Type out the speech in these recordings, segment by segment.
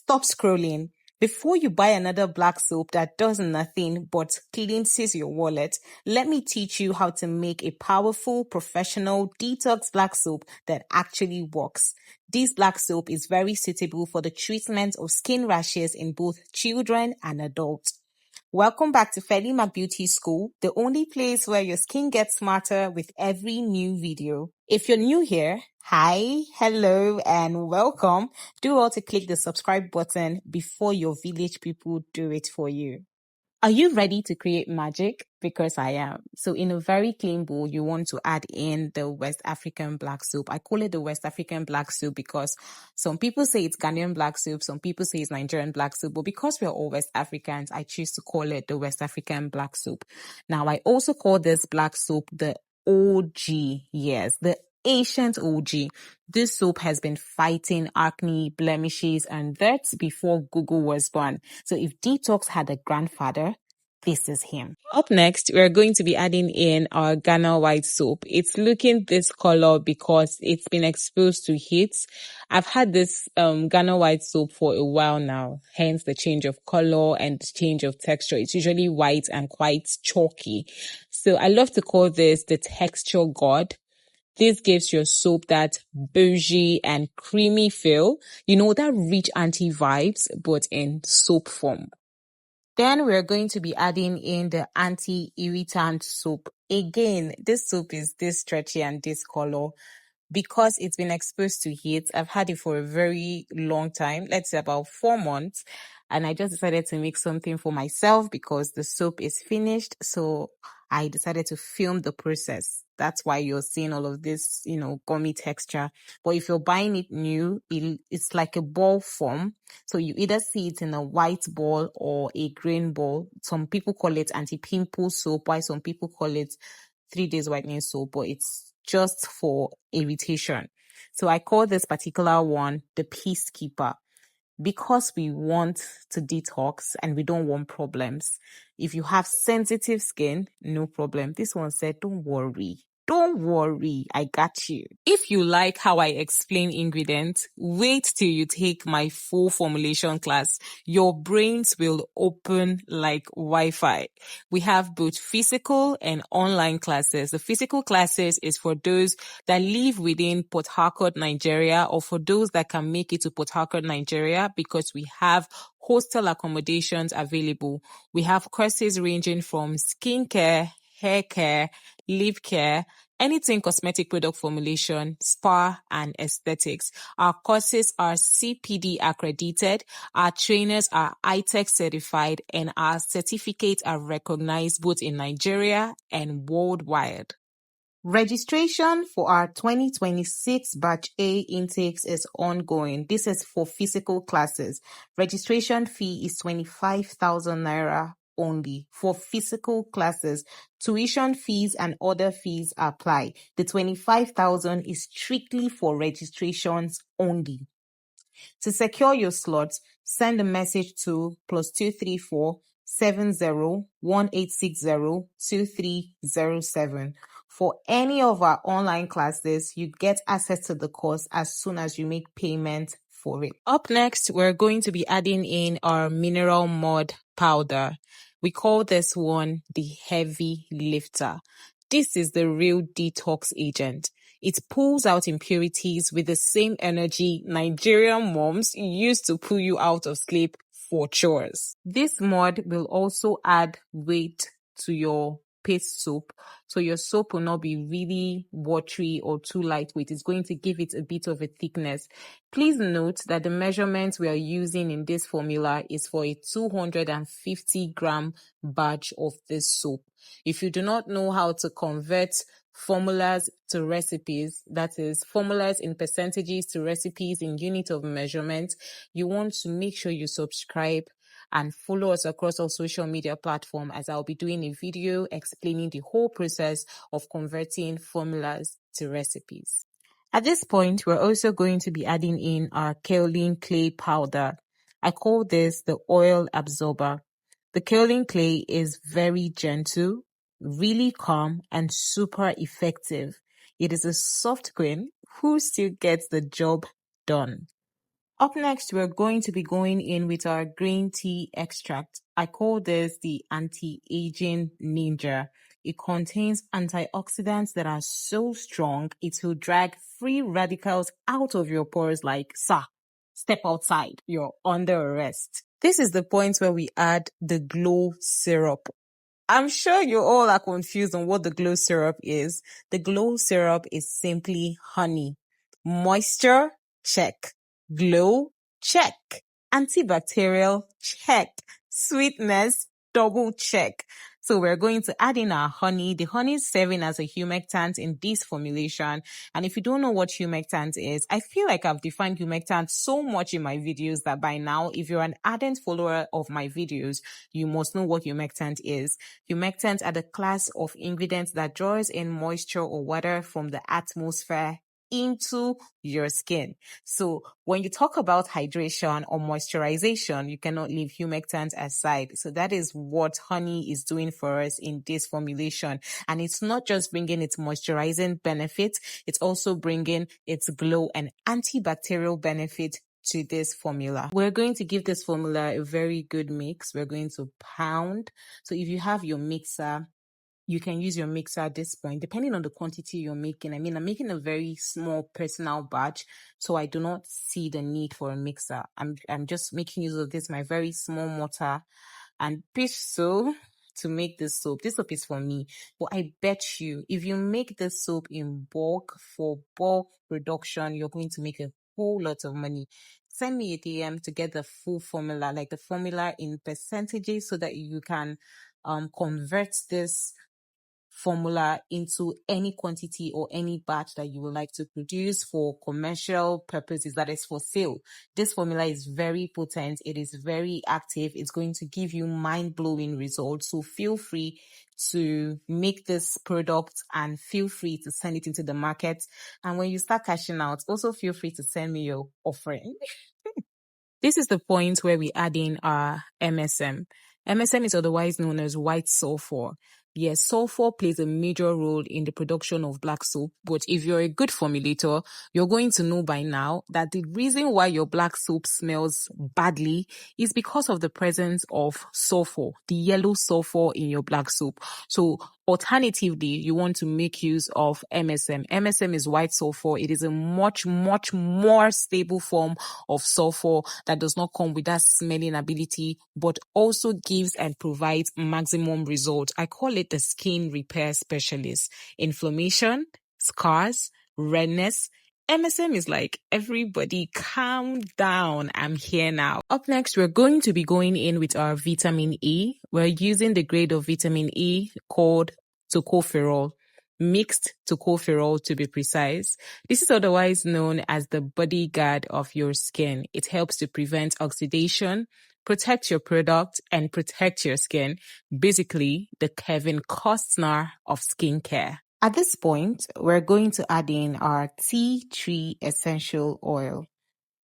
Stop scrolling. Before you buy another black soap that does nothing but cleanses your wallet, let me teach you how to make a powerful, professional detox black soap that actually works. This black soap is very suitable for the treatment of skin rashes in both children and adults. Welcome back to Felima Beauty School, the only place where your skin gets smarter with every new video. If you're new here, hi, hello, and welcome. Do well to click the subscribe button before your village people do it for you. Are you ready to create magic? Because I am. So in a very clean bowl, you want to add in the West African black soup. I call it the West African black soup because some people say it's Ghanaian black soup, some people say it's Nigerian black soup, but because we're all West Africans, I choose to call it the West African black soup. Now, I also call this black soup the OG, yes, the ancient OG. This soap has been fighting acne, blemishes, and dirt before Google was born. So if Detox had a grandfather, this is him. Up next, we're going to be adding in our Ghana white soap. It's looking this color because it's been exposed to heat. I've had this Ghana white soap for a while now, hence the change of color and change of texture. It's usually white and quite chalky. So I love to call this the texture god. This gives your soap that bougie and creamy feel, that rich auntie vibes, but in soap form. Then we're going to be adding in the anti-irritant soap. Again, this soap is this stretchy and this color. Because it's been exposed to heat, I've had it for a very long time, let's say about 4 months. And I just decided to make something for myself because the soap is finished. So I decided to film the process. That's why you're seeing all of this, gummy texture. But if you're buying it new, it's like a ball form. So you either see it in a white ball or a green ball. Some people call it anti-pimple soap, while some people call it 3 days whitening soap, but it's just for irritation. So I call this particular one the peacekeeper because we want to detox and we don't want problems. If you have sensitive skin, no problem. This one said, don't worry. Don't worry, I got you. If you like how I explain ingredients, wait till you take my full formulation class. Your brains will open like Wi-Fi. We have both physical and online classes. The physical classes is for those that live within Port Harcourt, Nigeria, or for those that can make it to Port Harcourt, Nigeria, because we have hostel accommodations available. We have courses ranging from skincare, hair care, lip care, anything cosmetic product formulation, spa, and aesthetics. Our courses are CPD accredited, our trainers are ITEC certified, and our certificates are recognized both in Nigeria and worldwide. Registration for our 2026 Batch A intakes is ongoing. This is for physical classes. Registration fee is 25,000 naira only for physical classes. Tuition fees and other fees apply. The 25,000 is strictly for registrations only. To secure your slots, send a message to +234 701860 2307. For any of our online classes, you get access to the course as soon as you make payment for it. Up next, we're going to be adding in our mineral mud powder. We call this one the heavy lifter. This is the real detox agent. It pulls out impurities with the same energy Nigerian moms used to pull you out of sleep for chores. This mud will also add weight to your paste soap, so your soap will not be really watery or too lightweight. It's going to give it a bit of a thickness. Please note that the measurements we are using in this formula is for a 250 gram batch of this soap. If you do not know how to convert formulas to recipes, that is formulas in percentages to recipes in unit of measurement, you want to make sure you subscribe and follow us across all social media platforms, as I'll be doing a video explaining the whole process of converting formulas to recipes. At this point, we're also going to be adding in our kaolin clay powder. I call this the oil absorber. The kaolin clay is very gentle, really calm, and super effective. It is a soft cream who still gets the job done. Up next, we're going to be going in with our green tea extract. I call this the anti-aging ninja. It contains antioxidants that are so strong, it will drag free radicals out of your pores like, sir, step outside, you're under arrest. This is the point where we add the glow syrup. I'm sure you all are confused on what the glow syrup is. The glow syrup is simply honey. Moisture, check. Glow, check. Antibacterial, check. Sweetness, double check. So we're going to add in our honey. The honey is serving as a humectant in this formulation. And if you don't know what humectant is, I feel like I've defined humectant so much in my videos that by now, if you're an ardent follower of my videos, you must know what humectant is. Humectants are the class of ingredients that draws in moisture or water from the atmosphere into your skin. So when you talk about hydration or moisturization, you cannot leave humectants aside. So that is what honey is doing for us in this formulation. And it's not just bringing its moisturizing benefits, it's also bringing its glow and antibacterial benefit to this formula. We're going to give this formula a very good mix. We're going to pound. So if you have your mixer, you can use your mixer at this point, depending on the quantity you're making. I mean, I'm making a very small personal batch, so I do not see the need for a mixer. I'm just making use of this, my very small mortar and pestle to make this soap. This soap is for me, but I bet you, if you make this soap in bulk for bulk production, you're going to make a whole lot of money. Send me a DM to get the full formula, like the formula in percentages, so that you can convert this formula into any quantity or any batch that you would like to produce for commercial purposes, that is for sale. This formula is very potent. It is very active. It's going to give you mind-blowing results. So feel free to make this product and feel free to send it into the market. And when you start cashing out, also feel free to send me your offering. This is the point where we add in our MSM. MSM is otherwise known as white sulfur. Yes, sulfur plays a major role in the production of black soap, but if you're a good formulator, you're going to know by now that the reason why your black soap smells badly is because of the presence of sulfur, the yellow sulfur in your black soap. So alternatively, you want to make use of MSM. MSM is white sulfur. It is a much, much more stable form of sulfur that does not come with that smelling ability, but also gives and provides maximum result. I call it the skin repair specialist. Inflammation, scars, redness. MSM is like, everybody calm down, I'm here now. Up next, we're going to be going in with our vitamin E. We're using the grade of vitamin E called tocopherol, mixed tocopherol to be precise. This is otherwise known as the bodyguard of your skin. It helps to prevent oxidation, protect your product, and protect your skin. Basically, the Kevin Costner of skincare. At this point, we're going to add in our tea tree essential oil.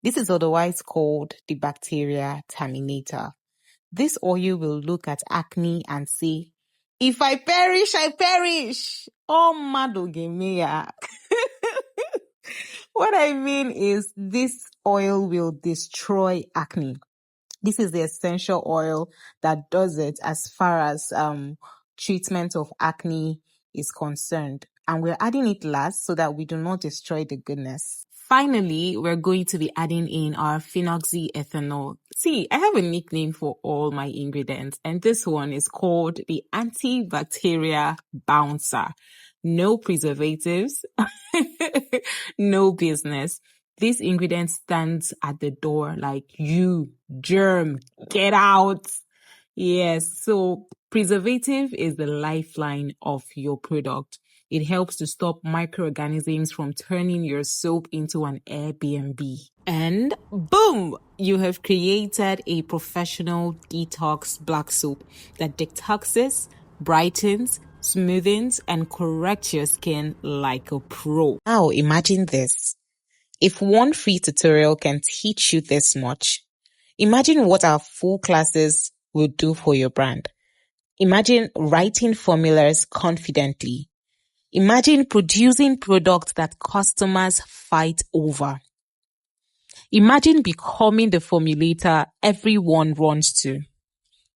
This is otherwise called the bacteria terminator. This oil will look at acne and say, if I perish, I perish. Oh, madogemea. What I mean is this oil will destroy acne. This is the essential oil that does it as far as treatment of acne is concerned. And we're adding it last so that we do not destroy the goodness. Finally, we're going to be adding in our phenoxyethanol. See, I have a nickname for all my ingredients, and this one is called the antibacterial bouncer. No preservatives, no business. This ingredient stands at the door like, you germ, get out. Yes, so preservative is the lifeline of your product. It helps to stop microorganisms from turning your soap into an Airbnb. And boom, you have created a professional detox black soap that detoxes, brightens, smoothens, and corrects your skin like a pro. Now imagine this. If one free tutorial can teach you this much, imagine what our full classes will do for your brand. Imagine writing formulas confidently. Imagine producing products that customers fight over. Imagine becoming the formulator everyone runs to.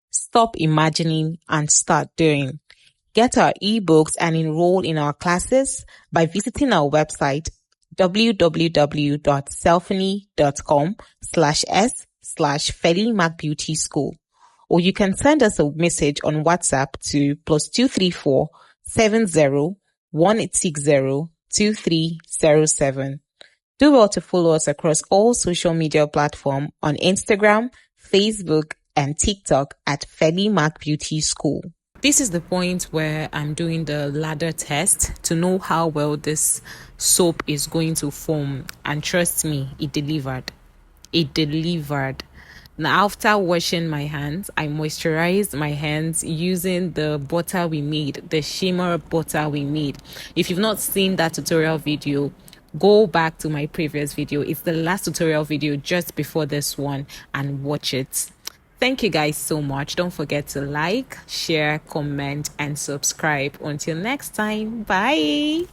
Stop imagining and start doing. Get our ebooks and enroll in our classes by visiting our website www.selfany.com/s/FeliMacBeauty School, or you can send us a message on WhatsApp to +234 70 1860 2307. Do well to follow us across all social media platforms on Instagram, Facebook, and TikTok at Feli Mac Beauty School. This is the point where I'm doing the ladder test to know how well this soap is going to form. And trust me, it delivered. It delivered. Now, after washing my hands, I moisturized my hands using the butter we made, the shimmer butter we made. If you've not seen that tutorial video, go back to my previous video. It's the last tutorial video just before this one, and watch it. Thank you guys so much. Don't forget to like, share, comment, and subscribe. Until next time, bye.